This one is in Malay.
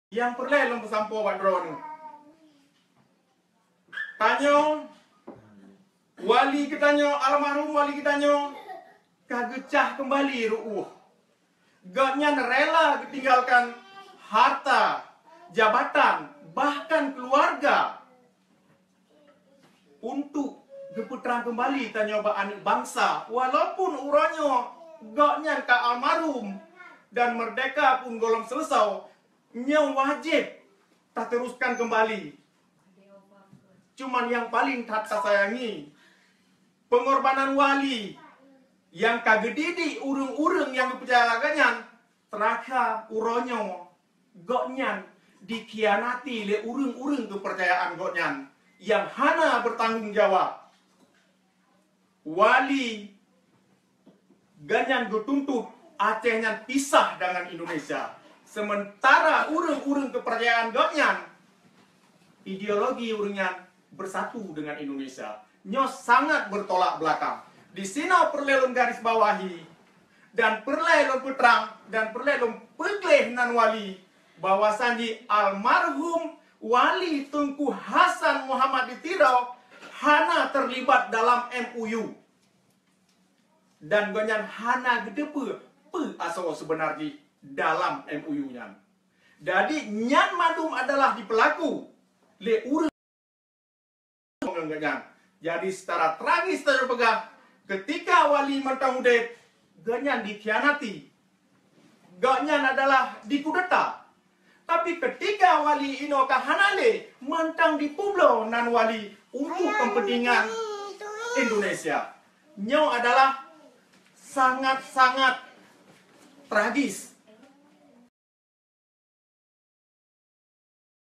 yang perle long pesampo badron. Tanyo wali kitanyo, almarhum wali kitanyo kagecah kembali ruuh. Gaknya rela ditinggalkan harta, jabatan, bahkan keluarga untuk diputrang kembali tanyo ba anak bangsa. Walaupun uranyo gaknya ka almarhum dan merdeka pun golong selesai, nya wajib tak teruskan kembali. Cuman yang paling tak sayangi pengorbanan wali yang kagedidi urung-urung yang dipercayakannya teraka uronyo goknyan dikhianati le urung-urung kepercayaan goknyan yang hana bertanggung jawab. Wali ganyan getuntut Acehnya pisah dengan Indonesia, sementara urung-urung kepercayaan goknyan ideologi urungnya bersatu dengan Indonesia. Nyo sangat bertolak belakang. Di sini perlelum garis bawahi dan perlelum putrang dan perlelum pegleh nan wali bahwasannya almarhum Wali Tunku Hasan Muhammad Ditirau hana terlibat dalam MUU dan gonyan hana gedepe asal sebenarnya dalam MUU-nya. Jadi nyan madum adalah di pelaku le urang. Jadi secara tragis terpegang ketika wali mentang udet ganyan dikhianati, ganyan adalah dikudeta. Tapi ketika wali ino kahanale mentang dipublo nan wali untuk kepentingan Indonesia, nyo adalah sangat-sangat tragis.